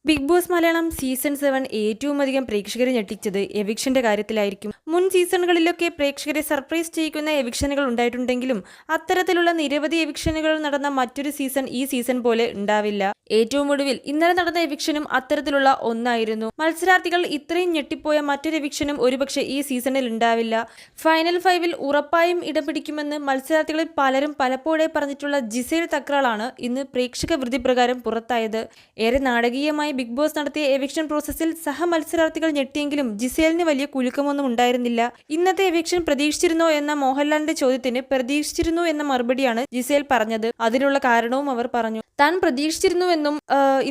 Big boss Malayalam season 7 ഏറ്റവും അധികം പ്രേക്ഷകരെ ഞെട്ടിച്ചത് എവിക്ഷന്റെ കാര്യത്തിലായിരിക്കും. മുൻ സീസണുകളിലൊക്കെ പ്രേക്ഷകരെ സർപ്രൈസ് ചെയ്യിക്കുന്ന എവിക്ഷനുകൾ ഉണ്ടായിട്ടുണ്ടെങ്കിലും അത്തരത്തിലുള്ള നിരവധി എവിക്ഷനുകൾ നടന്ന മറ്റൊരു സീസൺ ഈ സീസൺ പോലെ ഉണ്ടാവില്ല. ഏറ്റവും ഒടുവിൽ ഇന്നലെ നടന്ന എവിക്ഷനും അത്തരത്തിലുള്ള ഒന്നായിരുന്നു. മത്സരാർത്ഥികൾ ഇത്രയും ഞെട്ടിപ്പോയ മറ്റൊരു എവിക്ഷനും ഒരുപക്ഷെ ഈ സീസണിൽ ഉണ്ടാവില്ല. ഫൈനൽ 5-ൽ ഉറപ്പായും ഇടം പിടിക്കുമെന്ന് മത്സരാർത്ഥികളിൽ പലരും പലപ്പോഴേ പറഞ്ഞിട്ടുള്ള ജിസേൽ തക്രാളാണ് ഇന്ന് പ്രേക്ഷക വൃത്തിപ്രകാരം പുറത്തായത്. ഏറെ നാടകീയമായി ബിഗ് ബോസ് നടത്തിയ എവിക്ഷൻ പ്രോസസ്സിൽ സഹ മത്സരാർത്ഥികൾ ഞെട്ടിയെങ്കിലും ജിസേലിന് വലിയ കുലുക്കമൊന്നും ഉണ്ടായിരുന്നില്ല. ഇന്നത്തെ എവിക്ഷൻ പ്രതീക്ഷിച്ചിരുന്നോ എന്ന മോഹൻലാലിന്റെ ചോദ്യത്തിന് പ്രതീക്ഷിച്ചിരുന്നു എന്ന മറുപടിയാണ് ജിസേൽ പറഞ്ഞത്. അതിനുള്ള കാരണവും അവർ പറഞ്ഞു. താൻ പ്രതീക്ഷിച്ചിരുന്നുവെന്നും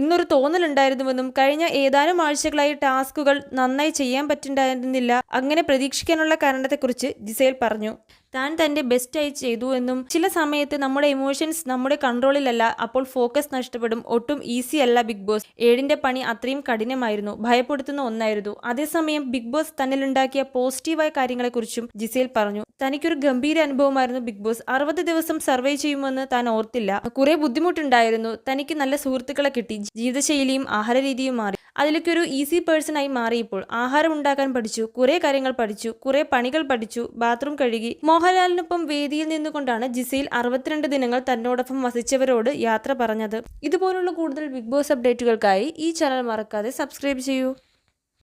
ഇന്നൊരു തോന്നലുണ്ടായിരുന്നുവെന്നും കഴിഞ്ഞ ഏതാനും ആഴ്ചകളായി ടാസ്കുകൾ നന്നായി ചെയ്യാൻ പറ്റുണ്ടായിരുന്നില്ല. അങ്ങനെ പ്രതീക്ഷിക്കാനുള്ള കാരണത്തെക്കുറിച്ച് ജിസേൽ പറഞ്ഞു. താൻ തന്റെ ബെസ്റ്റായി ചെയ്തു എന്നും ചില സമയത്ത് നമ്മുടെ ഇമോഷൻസ് നമ്മുടെ കൺട്രോളിലല്ല, അപ്പോൾ ഫോക്കസ് നഷ്ടപ്പെടും. ഒട്ടും ഈസി അല്ല ബിഗ് ബോസ്. 7ന്റെ പണി അത്രയും കഠിനമായിരുന്നു, ഭയപ്പെടുത്തുന്ന ഒന്നായിരുന്നു. അതേസമയം ബിഗ് ബോസ് തന്നിലുണ്ടാക്കിയ പോസിറ്റീവായ കാര്യങ്ങളെക്കുറിച്ചും ജിസേൽ പറഞ്ഞു. തനിക്കൊരു ഗംഭീര അനുഭവമായിരുന്നു ബിഗ് ബോസ്. 60 ദിവസം സർവേ ചെയ്യുമെന്ന് താൻ ഓർത്തില്ല. കുറെ ബുദ്ധിമുട്ടുണ്ടായിരുന്നു. തനിക്ക് നല്ല സുഹൃത്തുക്കളെ കിട്ടി. ജീവിതശൈലിയും ആഹാരരീതിയും മാറി. അതിലൊക്കെ ഒരു ഈസി പേഴ്സൺ ആയി മാറിയപ്പോൾ ആഹാരം ഉണ്ടാക്കാൻ പഠിച്ചു, കുറെ കാര്യങ്ങൾ പഠിച്ചു, കുറെ പണികൾ പഠിച്ചു, ബാത്റൂം കഴുകി. മോഹൻലാലിനൊപ്പം വേദിയിൽ നിന്നുകൊണ്ടാണ് ജിസേൽ 62 ദിനങ്ങൾ തന്നോടൊപ്പം വസിച്ചവരോട് യാത്ര പറഞ്ഞത്. ഇതുപോലുള്ള കൂടുതൽ ബിഗ് ബോസ് അപ്ഡേറ്റുകൾക്കായി ഈ ചാനൽ മറക്കാതെ സബ്സ്ക്രൈബ് ചെയ്യൂ.